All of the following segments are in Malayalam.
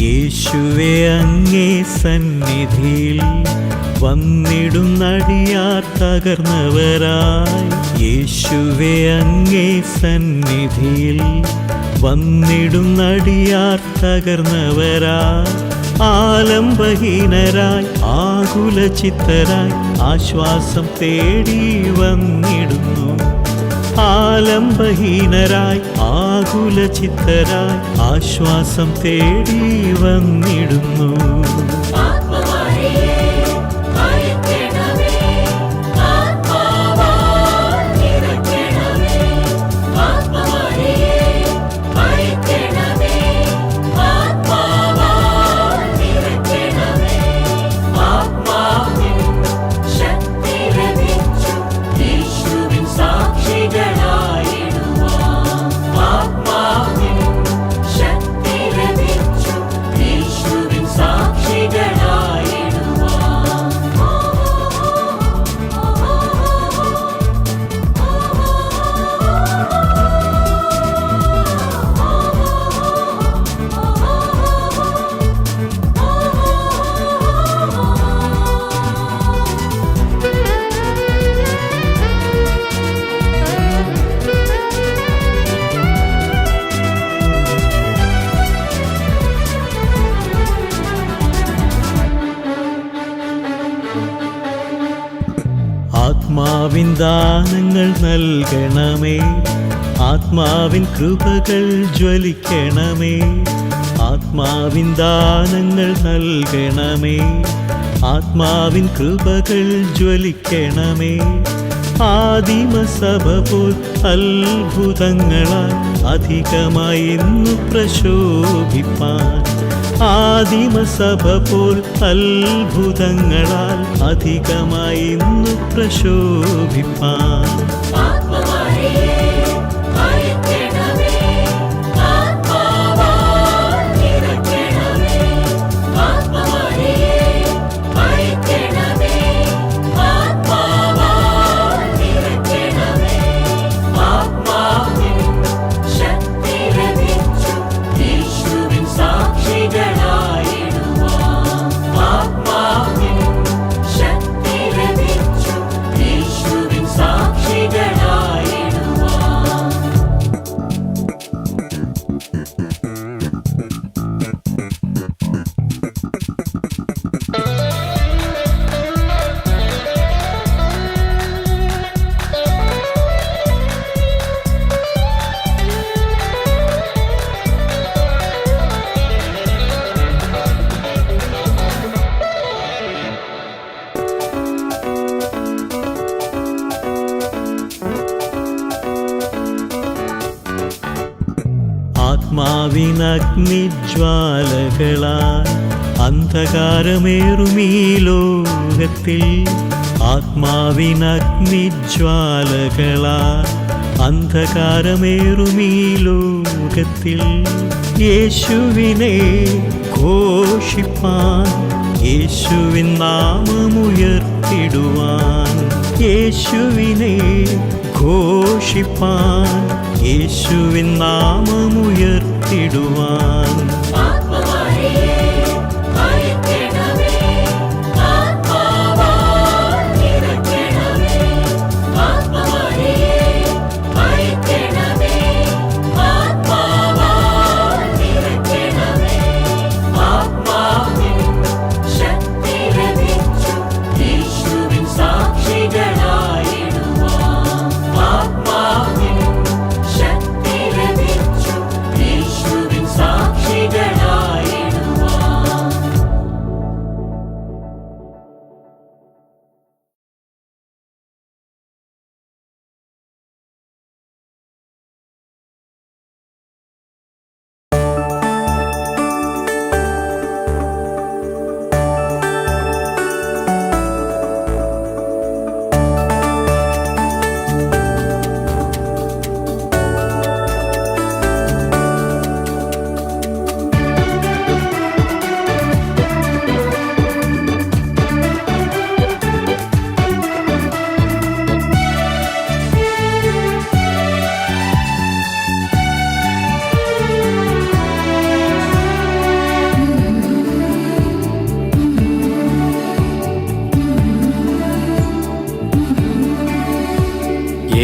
യേശുവേ അങ്ങേ സന്നിധിയിൽ വന്നിടുന്നടിയാർ തകർന്നവരായി. യേശുവേ അങ്ങേ സന്നിധിയിൽ വന്നിടുന്നടിയാർ തകർന്നവരായി. ആലംബഹീനരായി ആകുലചിത്തരായി ആശ്വാസം തേടി വന്നിടുന്നു. ആലംബഹീനരായി ആകുലചിത്തരായി ആശ്വാസം തേടി വന്നിടുന്നു. ആത്മാവിൻ ദാനങ്ങൾ നൽകണമേ, ആത്മാവിൻ കൃപകൾ ജ്വലിക്കണമേ. ആത്മാവിൻ ദാനങ്ങൾ നൽകണമേ, ആത്മാവിൻ കൃപകൾ ജ്വലിക്കണമേ. ആദിമസഭ പോൽ അത്ഭുതങ്ങളാൽ അധികമായി ഇന്നു പ്രശോഭിപ്പാൻ. ആദിമസഭ പോൽ അത്ഭുതങ്ങളാൽ അധികമായി ഇന്നു പ്രശോഭിപ്പാൻ. ആത്മാവിനഗ്നിജ്വാലകളാൽ അന്ധകാരമേറുമീ ലോകത്തിൽ. ആത്മാവിനഗ്നിജ്വാലകളാൽ അന്ധകാരമേറുമീ ലോകത്തിൽ. യേശുവിനെ ഘോഷിപ്പാൻ, യേശുവിൻ നാമമുയർത്തിടുവാൻ. യേശുവിനെ ഘോഷിപ്പാൻ, യേശുവിൻ നാമമുയർത്തിടുവാൻ. Stop.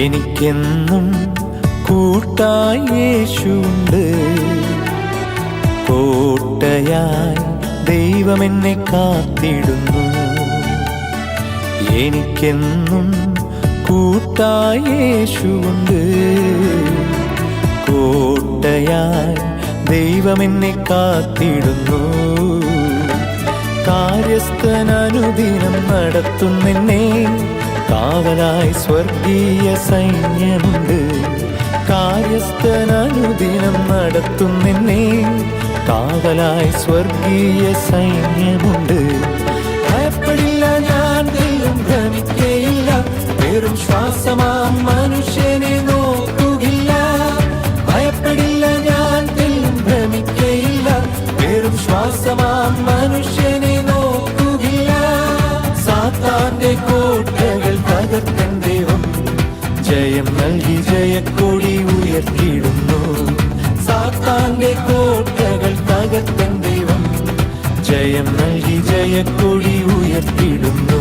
എനിക്കെന്നും കൂട്ടായി യേശുണ്ട്. കോട്ടയായി ദൈവമെന്നെ കാത്തിടുന്നു. എനിക്കെന്നും കൂട്ടായി യേശുണ്ട്. കോട്ടയായി ദൈവമെന്നെ കാത്തിടുന്നു. കാര്യസ്ഥനനുദിനം നടത്തുന്നെന്നെ കാവലായി സ്വർഗീയ സൈന്യമുണ്ട്. കാര്യസ്ഥനനുദിനം നടത്തുന്നെന്നെ കാവലായി സ്വർഗീയ സൈന്യമുണ്ട്. ഭയപ്പെടില്ല, ഞാൻ തെല്ലും ഭ്രമിക്കയില്ല. വെറും ശ്വാസമാം മനുഷ്യനെ നോക്കുകയില്ല. ഭയപ്പെടില്ല, ഞാൻ തെല്ലും ഭ്രമിക്കയില്ല. വെറും ശ്വാസമാം മനുഷ്യനെ നോക്കുകയില്ല. സാത്താന്റെ കോട്ടകൾ തകർത്തൻ ദൈവം ജയം നൽകി ജയക്കൊടി ഉയർത്തിയിടുന്നു. സാത്താന്റെ കോട്ടകൾ തകർത്തൻ ദൈവം ജയം നൽകി ജയക്കൊടി ഉയർത്തിയിടുന്നു.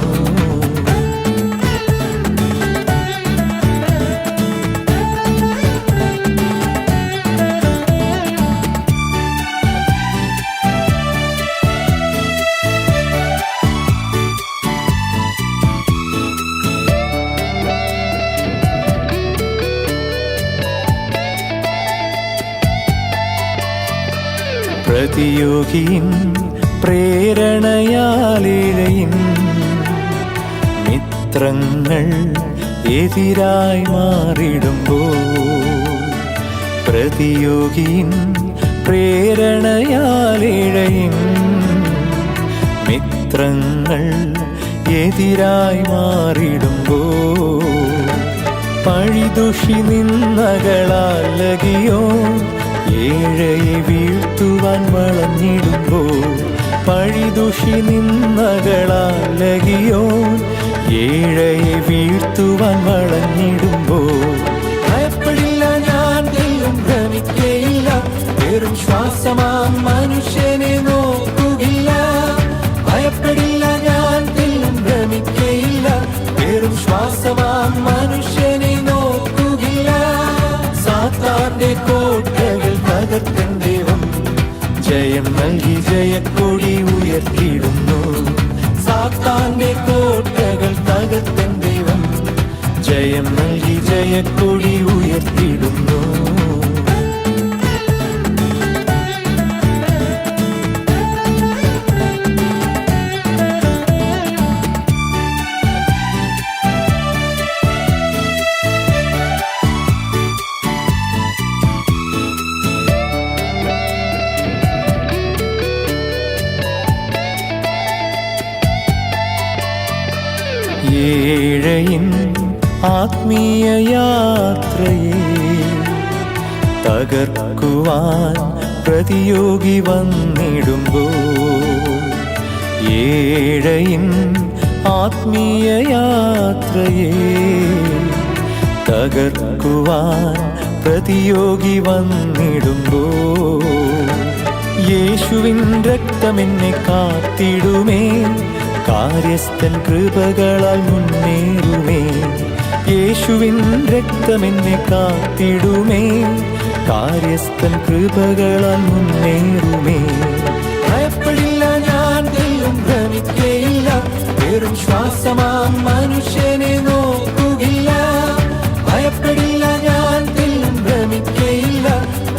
പ്രതിയോഗിൻ പ്രേരണയാലിഴയിൻ മിത്രങ്ങൾ എതിരായി മാറിടുമ്പോൾ. പ്രതിയോഗിൻ പ്രേരണയാലിഴയിൻ മിത്രങ്ങൾ എതിരായി മാറിടുമ്പോൾ. പഴിദുഷി നിന്നകളാലകിയോ ഏഴയെ വീഴ്ത്തുവാൻ വളഞ്ഞിടുമ്പോൾ. പഴിദുഷി നിന്നകളാലകിയോ ഏഴയെ വീഴ്ത്തുവാൻ വളഞ്ഞിടുമ്പോൾ. ഭയപ്പെടില്ല, ഞാൻ തെല്ലും ഭ്രമിക്കയില്ല. വെറും ശ്വാസമാം മനുഷ്യനെ നോക്കുകയില്ല. ഭയപ്പെടില്ല, ഞാൻ തെല്ലും ഭ്രമിക്കയില്ല. വെറും ശ്വാസമാം മനുഷ്യനെ നോക്കുകയില്ല. സാത്താന്റെ കോട്ടകൾ തകർത്തൻ ദൈവം ജയം നൽകി ജയക്കൊടി ഉയർത്തിയിടുന്നു. സാത്താന്റെ കോട്ടകൾ തകർത്തൻ ദൈവം ജയം നൽകി ജയക്കൊടി ഉയർത്തിയിടുന്നു. ഏഴയിൻ ആത്മീയ യാത്രയെ തകർക്കുവാൻ പ്രതിയോഗി വന്നിടുമ്പോൾ. ഏഴയിൻ ആത്മീയ യാത്രയെ തകർക്കുവാൻ പ്രതിയോഗി വന്നിടുമ്പോൾ. യേശുവിൻ രക്തമെന്നെ കാത്തിടുമേ, കാര്യസ്ഥൻ കൃപകളാൽ മുന്നേറുമേ. യേശുവിൻ രക്തമെന്നെ കാത്തിടുമേ, കാര്യസ്ഥൻ കൃപകളാൽ മുന്നേറുമേ. ഭയപ്പെടില്ല, ഞാൻ തെല്ലും ഭ്രമിക്കയില്ല. വെറും ശ്വാസമാം മനുഷ്യനെ നോക്കുകയില്ല. ഭയപ്പെടില്ല, ഞാൻ തെല്ലും ഭ്രമിക്കയില്ല.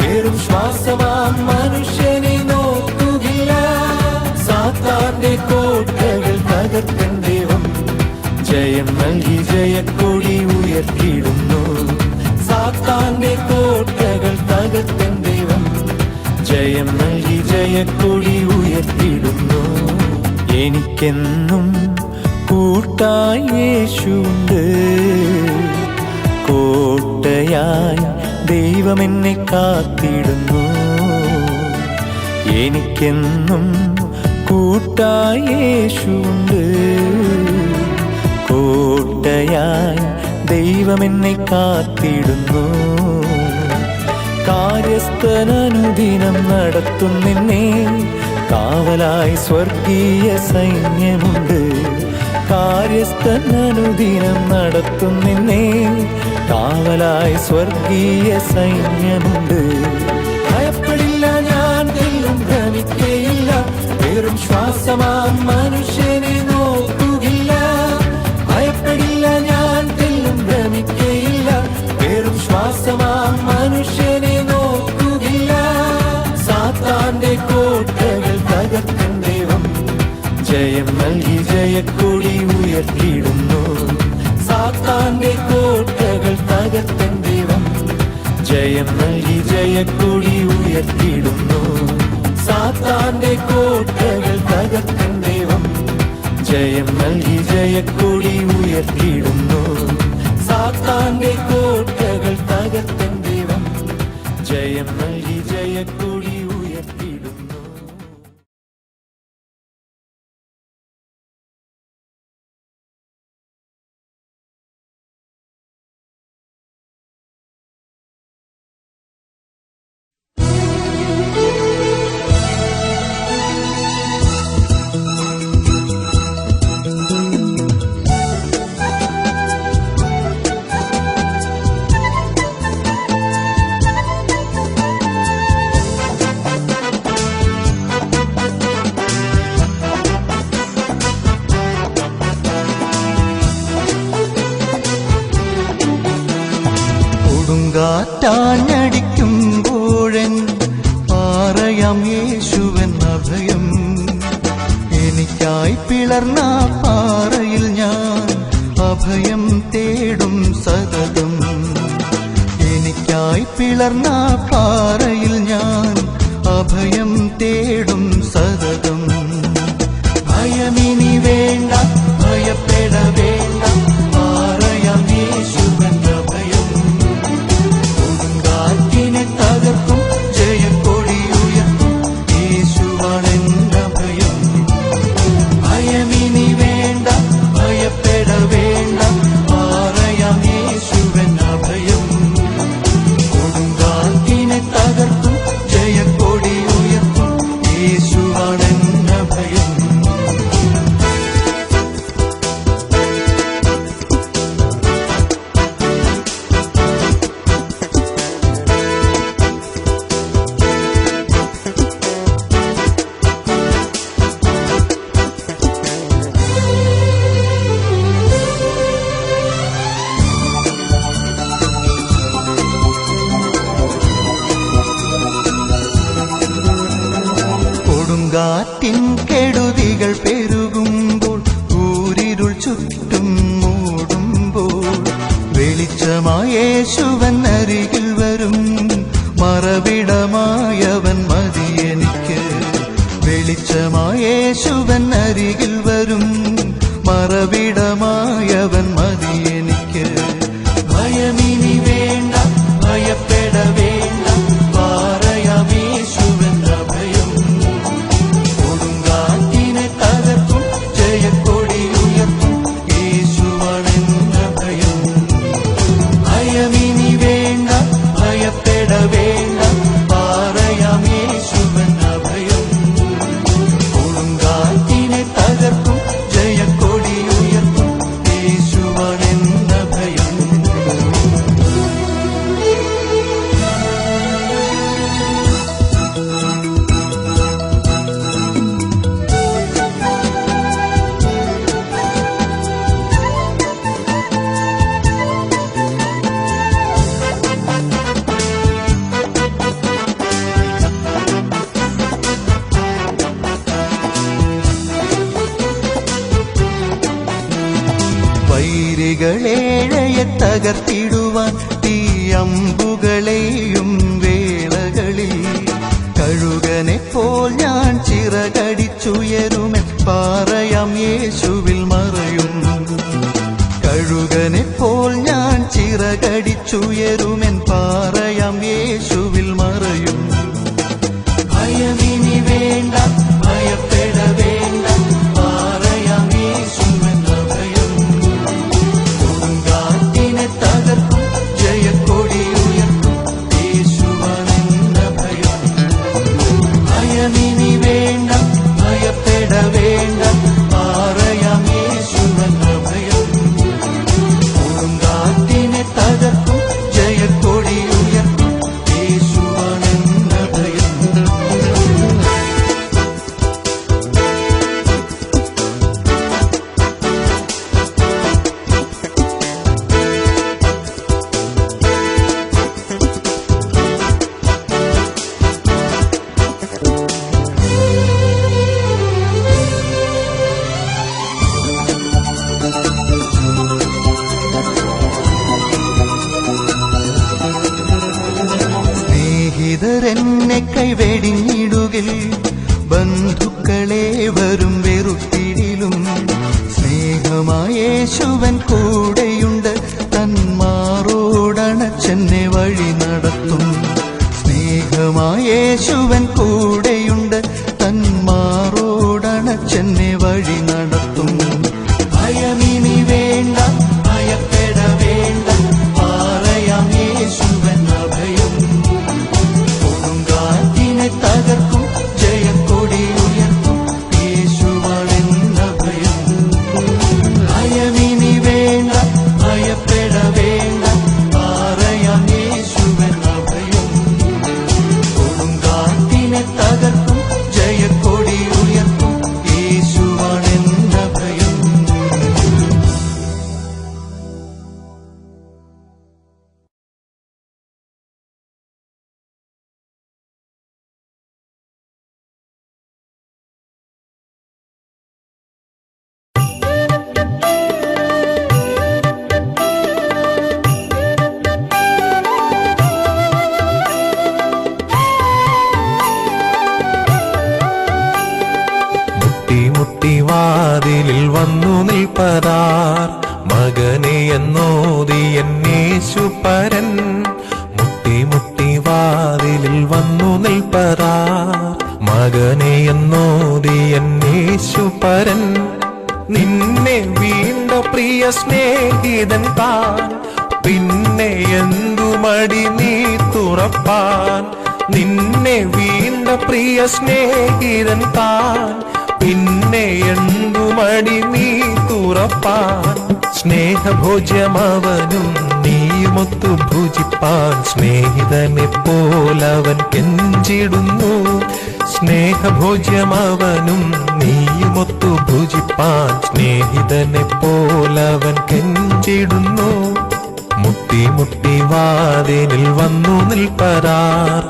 വെറും ശ്വാസമാം മനുഷ്യനെ നോക്കുകയില്ല. സാത്താന്റെ കോട്ടകൾ തകർത്തൻ ദൈവം ജയം നൽകി ജയക്കൊടി ഉയർത്തിയിടുന്നു. സാത്താന്റെ കോട്ടകൾ തകർത്തൻ ദൈവം ജയം നൽകി ജയക്കൊടി ഉയർത്തിയിടുന്നു. എനിക്കെന്നും കൂട്ടായി യേശുണ്ട്. കോട്ടയായി ദൈവമെന്നെ കാത്തിടുന്നു. എനിക്കെന്നും കൂട്ടായി യേശുണ്ട്. കോട്ടയായി ദൈവമെന്നെ കാത്തിടുന്നു. കാര്യസ്ഥനനുദിനം നടത്തുന്നെന്നെ കാവലായി സ്വർഗീയ സൈന്യമുണ്ട്. കാര്യസ്ഥനനുദിനം നടത്തും നിന്നെ, കാവലായി സ്വർഗീയ സൈന്യമുണ്ട്. ഭയപ്പെടില്ല, ഞാൻ തെല്ലും ഭ്രമിക്കയില്ല, വെറും ശ്വാസമാം മനുഷ്യനെ നോക്കുകയില്ല. ഭയപ്പെടില്ല, ഞാൻ തെല്ലും ഭ്രമിക്കയില്ല, വെറും ശ്വാസമാം മനുഷ്യനെ നോക്കുകയില്ല. സാത്താന്റെ കോട്ടകൾ തകർക്കും ദൈവം, ജയം നൽകി ജയക്കൊടി ഉയർത്തിയിടുന്നു. സാത്താന്റെ കോട്ടകൾ തകർക്കും ദൈവം, ജയം നൽകി ജയക്കൊടി ഉയർത്തിയിടുന്നു. സാത്താന്റെ കോട്ടകൾ തകർക്കും ദൈവം, ജയം നൽകി ജയക്കൊടി ഉയർത്തിയിടുന്നു. സാത്താന്റെ കോട്ടകൾ തകർക്കും ദൈവം, ജയം നൽകി ജയക്കൊടി ഉയർത്തിയിടുന്നു. കൊടുങ്കാറ്റാഞ്ഞടിക്കുമ്പോഴൻ പാറയാം യേശുവൻ അഭയം. എനിക്കായി പിളർന്ന പാറയിൽ ഞാൻ അഭയം തേടും സതതം. എനിക്കായി പിളർന്ന പാറയിൽ ഞാൻ അഭയം തേടും സതതം. ഭയമിനി വേണ്ട, ഭയപ്പെട വേണ്ട, പാറയാം യേശുവൻ അഭയം. കൊടുങ്കാറ്റിനെ തകർക്കും ജയക്കൊടി ഉയർത്തും യേശുവാണെന്റെ ഭയം. ഭയമിനി വേണ്ട, ഭയപ്പെട വേണ്ട, പാറയാം യേശുവൻ അഭയം. കൊടുങ്കാറ്റിനെ തകർക്കും ജയക്കൊടി ഉയർത്തും യേശുവാണെന്റെ ഭയം. കൊടുങ്കാറ്റിൻ കെടുതികൾ പെരുകുമ്പോൾ, കൂരിരുൾ ചുറ്റും മൂടുമ്പോൾ, വെളിച്ചമായ യേശുവൻ അരികിൽ വരും, മറവിടമായവൻ മതി എനിക്ക്. വെളിച്ചമായ യേശുവൻ അരികിൽ വരും, മറവിടമായവൻ മതി എനിക്ക്. ഭയമിനി വേണ്ട, ഭയപ്പെട വേണ്ട, പാറയാം യേശുവൻ അഭയം. കൊടുങ്കാറ്റിനെ തകർക്കും ജയക്കൊടി ഉയർത്തും യേശുവാണെന്റെ ഭയം. ഭയമിനി വേണ്ട, ഭയപ്പെട വേണ്ട, പാറയാം യേശുവൻ അഭയം. കൊടുങ്കാറ്റിനെ തകർക്കും ജയക്കൊടി ഉയർത്തും യേശുവാണെന്റെ ഭയം. വൈരികളേഴയെ തകർത്തിടുവാൻ തീയമ്പുകളെയും വേളകളിൽ, കഴുകനെ പോൽ ഞാൻ ചിറകടിച്ചുയരുമെൻ പാറയാം യേശുവിൽ മറയും. കഴുകനെ പോൽ ഞാൻ ചിറകടിച്ചുയരുമെൻ പാറയാം യേശുവിൽ മറയും. ഭയമിനി വേണ്ട, ഭയപ്പെട വേണ്ട, പാറയാം യേശുവൻ അഭയം. കൊടുങ്കാറ്റിനെ തകർക്കും എന്നെ കൈവെടിഞ്ഞിടുകിൽ ബന്ധുക്കളെ വരും വെറുത്തിടിലും സ്നേഹമായേശുവൻ കൂടെയുണ്ട് തന്മാറോടണച്ചെന്നെ വഴി നടത്തും സ്നേഹമായേശുവൻ കൂടെയുണ്ട് തന്മാറോടണച്ചെന്നെ വഴി നടത്തും ഭയമിനി വേണ്ട ഭയപ്പെട വേണ്ട പറയാം യേശുവൻ അഭയം കൊടുങ്കാറ്റിനെ തകർക്കും ജയക്കൊടി ഉയർത്തും യേശുവാണെന്ന ഭയം ഭയമിനി വേണ്ട ഭയപ്പെട വേണ്ട പറയാം യേശുവൻ അഭയം കൊടുങ്കാറ്റിനെ തകർക്കും ജയക്കൊടി ഉയർത്തും യേശുവാണെന്ന ഭയം. മുട്ടി മുട്ടി വാതിലിൽ വന്നു നിൽപ്പതാർ മകനെ എന്നോതി എന്നേശു പരൻ മുട്ടി മുട്ടി വാതിലിൽ വന്നു നിൽപ്പതാർ മകനെ എന്നോതി എന്നേശു പരൻ നിന്നെ വീണ്ട പ്രിയ സ്നേഹിതൻ താൻ പിന്നെ എന്തു മടി നീ തുറപ്പാൻ നിന്നെ വീണ്ട പ്രിയ സ്നേഹിതൻ താൻ പിന്നെ എന്തു മടി നീ തുറപ്പാൻ സ്നേഹഭോജ്യമവനും നീയുമൊത്തു ഭുജിപ്പാൻ സ്നേഹിതനെ പോലവൻ കെഞ്ചിടുന്നു സ്നേഹഭോജ്യമവനും നീയുമൊത്തു ഭുജിപ്പാൻ സ്നേഹിതനെ പോലവൻ കെഞ്ചിടുന്നു മുട്ടി മുട്ടി വാതിലിൽ വന്നു നിൽപ്പതാർ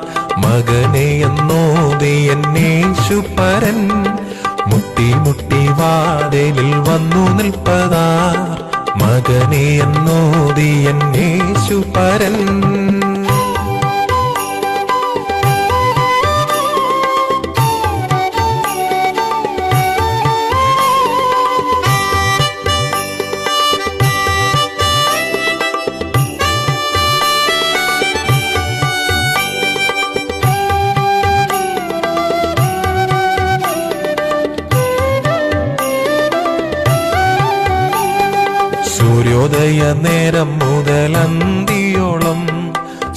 മകനെ എന്നോതി എന്നേശു പരൻ മുട്ടി മുട്ടി വാതിലിൽ വന്നു നിൽപ്പതാർ മകനെ എന്നോതി എന്നേശു പരൻ സൂര്യോദയ നേരം മുതലന്തിയോളം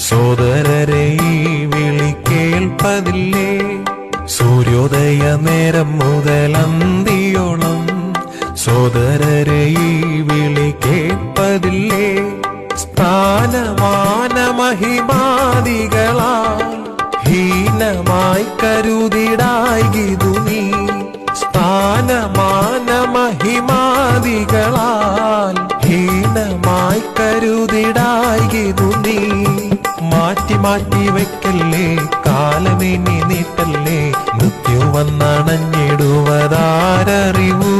സോദരരെ ഈ വിളി കേൾപ്പതില്ലേ സൂര്യോദയ നേരം മുതലന്തിയോളം സോദരരെ ഈ വിളി കേൾപ്പതില്ലേ സ്ഥാനമാന മഹിമാദികളാൽ ഹീനമായി കരുതിടായിതു നീ സ്ഥാനമാന മഹിമാദികളാൽ ഹീനമായി കരുതിടായിതു നീ മാറ്റി മാറ്റി വയ്ക്കല്ലേ കാലമിനി നീട്ടല്ലേ മൃത്യു വന്നണഞ്ഞിടുവതാരറിവൂ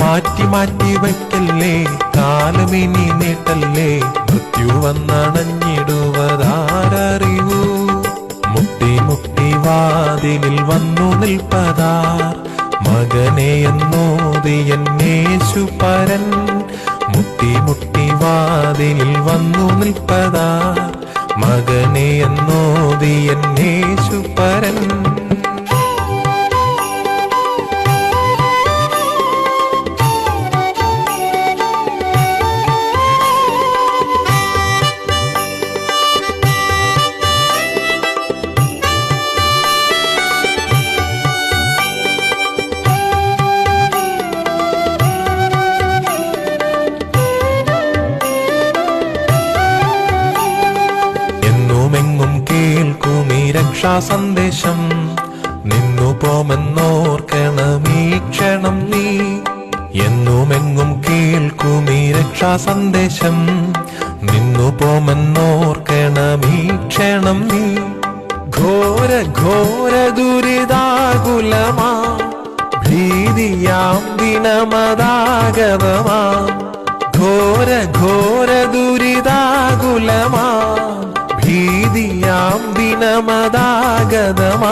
മാറ്റി മാറ്റി വയ്ക്കല്ലേ കാലമിനി നീട്ടല്ലേ മൃത്യു വന്നണഞ്ഞിടുവതാരറിവൂ മുട്ടി മുട്ടി വാതിലിൽ വന്നു നിൽപ്പതാർ മകനെ എന്നോതി എന്നേശു പരൻ മുട്ടി മുട്ടി വാതിലിൽ വന്നു നിൽപ്പതാർ മകനെ എന്നോതി എന്നേശു പരൻ രക്ഷാസന്ദേശം നിന്നു പോമെന്നോർക്കണമീ ക്ഷണം നീ എന്നുമെങ്ങും കേൾക്കുമീ രക്ഷാസന്ദേശം നിന്നു പോമെന്നോർക്കണമീ ക്ഷണം നീ ഘോര ഘോര ദുരിതാകുലമാ ഭീതിയാം ദിനമതാഗതമാ ഘോര ഘോര ദുരിതാകുലമാ ഭീതിയാം ദിന ദിനമതാഗതമാ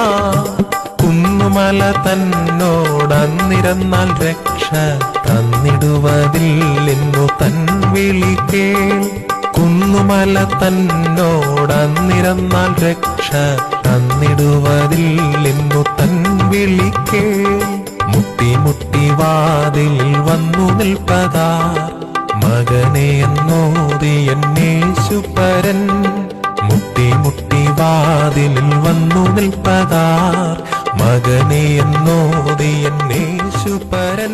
കുന്നുമല തന്നോടന്നിരന്നാൽ രക്ഷ തന്നിടുവതില്ലെന്നു തൻ വിളി കേൾ കുന്നുമല തന്നോടന്നിരന്നാൽ രക്ഷ തന്നിടുവതില്ലെന്നു തൻ വിളി കേൾ മുട്ടി മുട്ടി വാതിൽ വന്നു നിൽപ്പതാർ മകനെ എന്നോതി എന്നേശുപരൻ മുട്ടി മുട്ടി വാതിലിൽ വന്നു നിൽപ്പതാർ മകനെ എന്നോതി എന്നേശുപരൻ